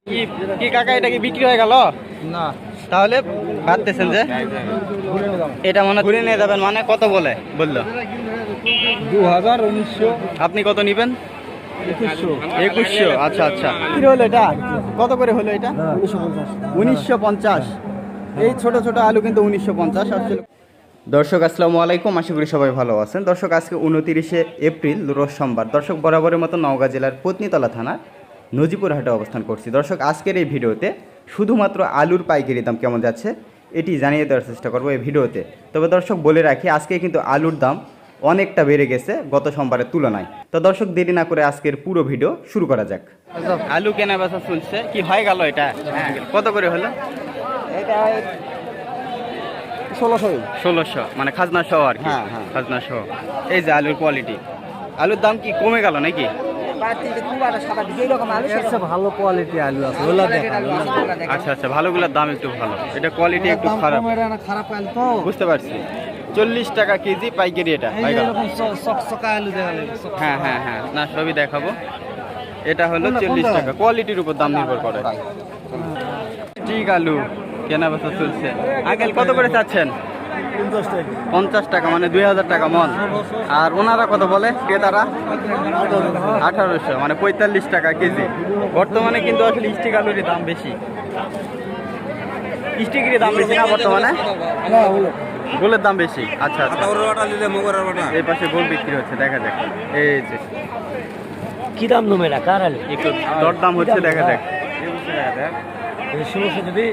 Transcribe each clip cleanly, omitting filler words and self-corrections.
কি কি কাকা, এটা কি বিক্রি হয়ে গেল? না, তাহলে ভাবতেছেন যে এটা মনে ঘুরে নিয়ে যাবেন, মানে কত বললো? 2000, 1900, আপনি কত নিবেন? 2100। 2100। আচ্ছা আচ্ছা, কি হলো এটা? কত করে হলো এটা? 1950। এই ছোট ছোট আলু কিন্তু 1950 আসলে। দর্শক আসসালামু আলাইকুম, আশা করি সবাই ভালো আছেন। দর্শক আজকে 29শে এপ্রিল, রোজ সোমবার। দর্শক বরাবরের মতো নওগাঁ জেলার পত্নীতলা থানার নজিপুর হাটে অবস্থান করছি। দর্শক আজকের এই ভিডিওতে শুধুমাত্র আলুর পাইকারি দাম কেমন যাচ্ছে এটি জানিয়ে দেওয়ার চেষ্টা করবো এই ভিডিওতে। তবে দর্শক বলে রাখি, আজকে কিন্তু আলুর দাম অনেকটা বেড়ে গেছে গত সোমবারের তুলনায়। তো দর্শক দেরি না করে আজকের পুরো ভিডিও শুরু করা যাক। আলু কেনা বেচা চলছে, কি হয়ে গেল এটা? কত করে হলো এটা 1600। 1600 মানে খাজনা সহ আর কি? হ্যাঁ, হ্যাঁ। খাজনা সহ। এই যে আলুর কোয়ালিটি, আলুর দাম কি কমে গেল নাকি? ভালো কোয়ালিটি আলু আছে, আচ্ছা আচ্ছা, ভালোগুলোর দাম একটু ভালো, এটা কোয়ালিটি একটু খারাপ। খারাপ আলু তো বুঝতে পারছি। 40 টাকা কেজি পাইকারি এটা হয়ে গেল। চকচকা আলু দেখালে। হ্যাঁ হ্যাঁ হ্যাঁ, না সবই দেখাবো। এটা হলো 40 টাকা, কোয়ালিটির উপর দাম নির্ভর করে। ঠিক, আলু কেনা বেচা চলছে। আঙ্কেল কত করে চাচ্ছেন? 50 টাকা, মানে 2000 টাকা মন। আর ওনারা কত বলে ক্রেতারা? 1800, মানে 45 টাকা কেজি। বর্তমানে কিন্তু আসলে স্টিক আলুর দাম বেশি, স্টিকের দাম বেশি না বর্তমানে? গোলের দাম বেশি। আচ্ছা আচ্ছা, এই পাশে গোল বিক্রি হচ্ছে, দেখা যাক। এই যে কি দাম নেবে না কার আলু? একটু দর দাম হচ্ছে, দেখা যাক। 1600 দেবে।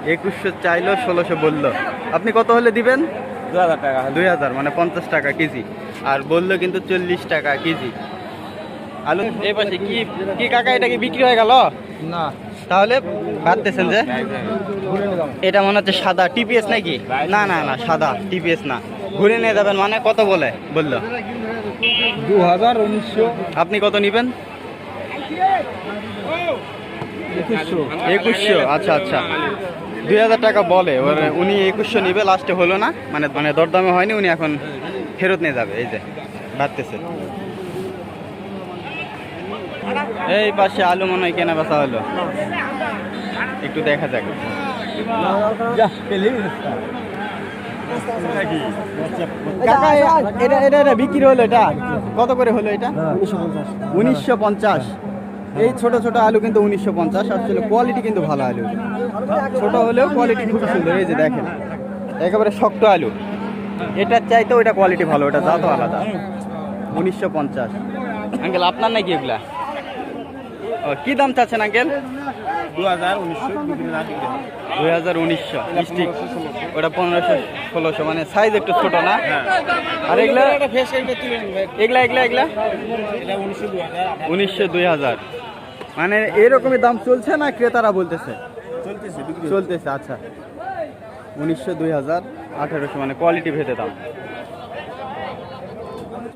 2100 চাইলো, 1600 বললো। আপনি কত হলে দিবেন? 2000 টাকা। 2000, মানে 50 টাকা কেজি। আর বললো কিন্তু 40 টাকা কেজি আলু। এই পাশে কি কি কাকা, এটা কি বিক্রি হয়ে গেল? না, তাহলে ভাবতেছেন যে এটা মনে হচ্ছে সাদা টিপিএস নাকি? না না না, সাদা টিপিএস না। ঘুরে নিয়ে যাবেন, মানে কত বললো? 2000, 1900, আপনি কত নিবেন? 2100। আচ্ছা আচ্ছা, 2000 টাকা বলে, উনি 2100 নিবে, লাস্টে হলো না, মানে দরদামে হয়নি, উনি এখন ফেরত নিয়ে যাবে। এই যে ভাবতেছে। এই পাশে আলু মনে হয় কেনা বেচা হলো, একটু দেখা যাক। কাকা, এটা বিক্রি হলো, এটা কত করে হলো এটা? 1950। এই ছোট ছোট আলু কিন্তু 1950 আসলে। কোয়ালিটি কিন্তু ভালো আলু, ছোট হলেও কোয়ালিটি খুব সুন্দর। এই যে দেখেন, একেবারে শক্ত আলু। এটার চাইতে ওইটা কোয়ালিটি ভালো, ওটা জাতও আলাদা। 1950। আঙ্কেল আপনার নাকি এগুলা? ও, কি দাম চাচ্ছেন আঙ্কেল? 2000, 1900। 1900 স্টিক, ওটা 1500, 1600, মানে সাইজ একটু ছোট না? আর এগুলা এগুলা এগুলা এগুলা 1900, 2000, মানে এরকমই দাম চলছে না ক্রেতারা বলতেছে? চলতেছে। আচ্ছা, 1900, 2000, 1800, মানে কোয়ালিটি ভেদে দাম।